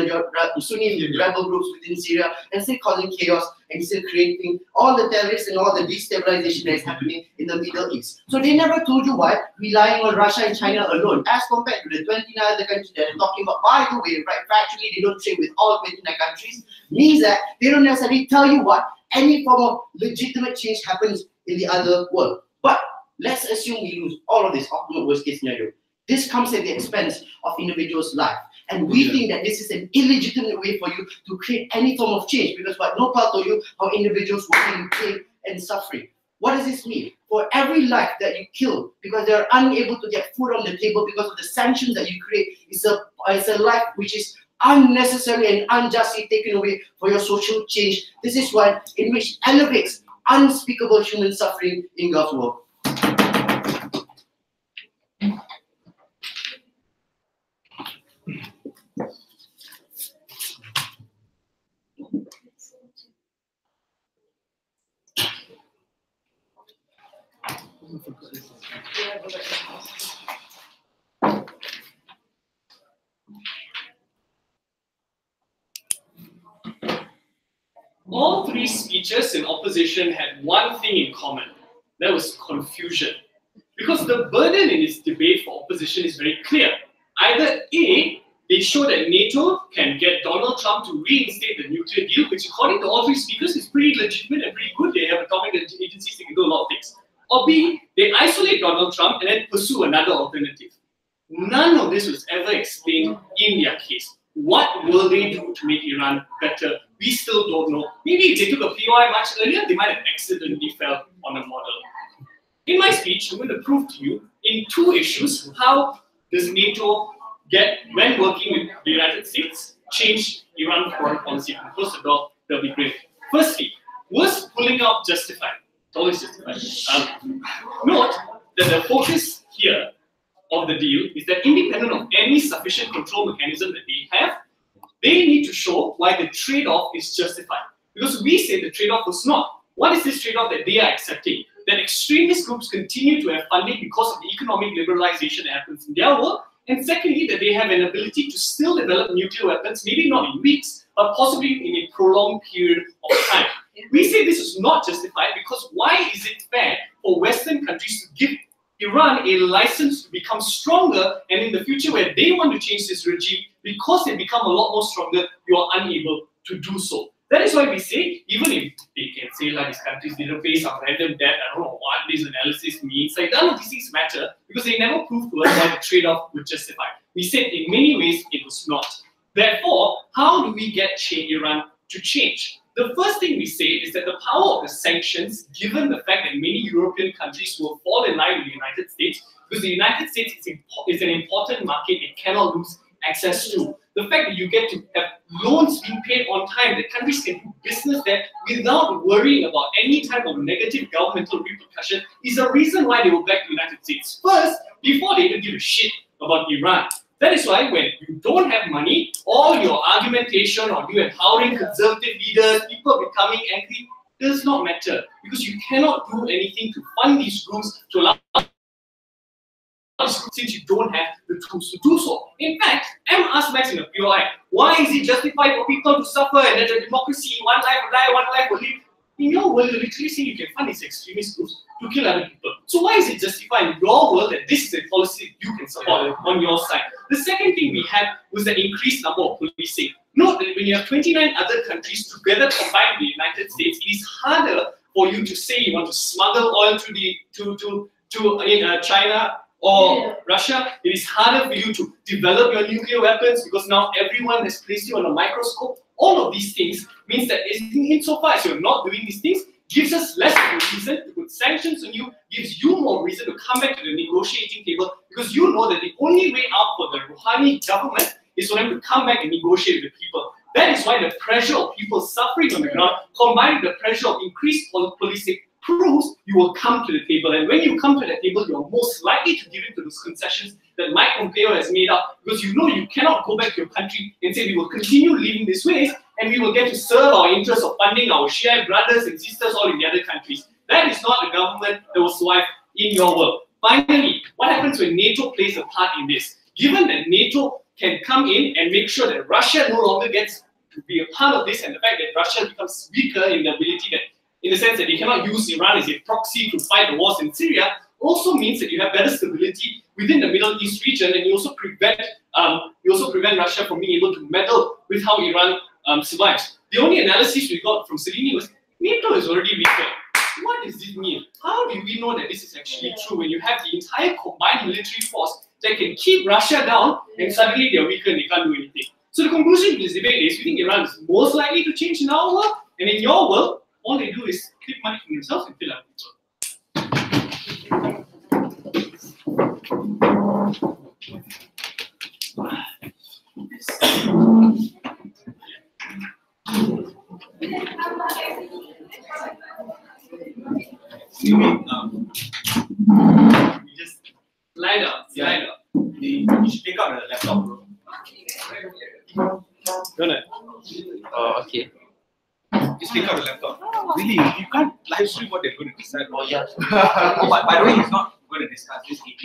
rebel groups within Syria and still causing chaos and still creating all the terrorists and all the destabilization that is happening in the Middle East. So they never told you why relying on Russia and China alone, as compared to the 29 other countries that are talking about, by the way, right, factually they don't trade with all 29 countries, means that they don't necessarily tell you what any form of legitimate change happens in the other world. But let's assume we lose all of this ultimate worst case scenario. This comes at the expense of individuals' life. And we think that this is an illegitimate way for you to create any form of change because what Nopal told you, how individuals will be in pain and suffering. What does this mean? For every life that you kill because they're unable to get food on the table because of the sanctions that you create, it's a life which is unnecessarily and unjustly taken away for your social change. This is one in which elevates unspeakable human suffering in God's world. All three speeches in opposition had one thing in common. That was confusion. Because the burden in this debate for opposition is very clear. Either A, they show that NATO can get Donald Trump to reinstate the nuclear deal, which according to all three speakers is pretty legitimate and pretty good. They have atomic agencies, they can do a lot of things. Or B, they isolate Donald Trump and then pursue another alternative. None of this was ever explained in their case. What will they do to make Iran better? We still don't know. Maybe if they took a POI much earlier, they might have accidentally fell on a model. In my speech, I'm going to prove to you in two issues how does NATO get, when working with the United States, change Iran's foreign policy. And close the door, that'll be great. Firstly, was pulling out justified? It's always justified. Note that the focus here of the deal is that independent of any sufficient control mechanism that they have, they need to show why the trade-off is justified. Because we say the trade-off was not. What is this trade-off that they are accepting? That extremist groups continue to have funding because of the economic liberalization that happens in their world, and secondly, that they have an ability to still develop nuclear weapons, maybe not in weeks, but possibly in a prolonged period of time. We say this is not justified because why is it fair for Western countries to give Iran a license to become stronger, and in the future where they want to change this regime, because they become a lot more stronger, you are unable to do so. That is why we say, even if they can say like these countries didn't pay some random debt, I don't know what this analysis means, like none of these things matter because they never proved to us why the trade-off would justify. We said in many ways it was not. Therefore, how do we get Iran to change? The first thing we say is that the power of the sanctions, given the fact that many European countries will fall in line with the United States, because the United States is an important market it cannot lose access to. The fact that you get to have loans being paid on time, that countries can do business there without worrying about any type of negative governmental repercussion is a reason why they will back the United States first, before they even give a shit about Iran. That is why when you don't have money, all your argumentation on you empowering conservative leaders, people becoming angry, does not matter. Because you cannot do anything to fund these groups to allow since you don't have the tools to do so. In fact, M asked Max in a POI, why is it justified for people to suffer and that the democracy, one life will die, one life will live? In your world, you literally say you can fund these extremist groups to kill other people. So why is it justified in your world that this is a policy you can support on your side? The second thing we had was the increased number of policing. Note that when you have 29 other countries together combined with the United States, it is harder for you to say you want to smuggle oil to China or Russia. It is harder for you to develop your nuclear weapons because now everyone has placed you on a microscope. All of these things means that insofar as you're not doing these things, gives us less of a reason to put sanctions on you, gives you more reason to come back to the negotiating table because you know that the only way out for the Rouhani government is for them to come back and negotiate with the people. That is why the pressure of people suffering on the ground, combined with the pressure of increased policing, proves you will come to the table. And when you come to the table, you are most likely to give in to those concessions that Mike Pompeo has made up, because you know you cannot go back to your country and say we will continue living this way and we will get to serve our interests of funding our Shiite brothers and sisters all in the other countries. That is not a government that will survive in your world. Finally, what happens when NATO plays a part in this? Given that NATO can come in and make sure that Russia no longer gets to be a part of this, and the fact that Russia becomes weaker in the ability that, in the sense that they cannot use Iran as a proxy to fight the wars in Syria, also means that you have better stability within the Middle East region, and you also prevent Russia from being able to meddle with how Iran survives. The only analysis we got from Salini was NATO is already weaker. What does this mean? How do we know that this is actually true when you have the entire combined military force that can keep Russia down and suddenly they're weaker and they can't do anything? So the conclusion of this debate is we think Iran is most likely to change in our world, and in your world, all they do is clip money from themselves and kill other people. You just Slide out. you should take out the laptop, bro. Okay. Just take out the laptop. Really, you can't live stream what they're going to decide. Oh, yeah. Oh, by the way, he's not going to discuss this EP.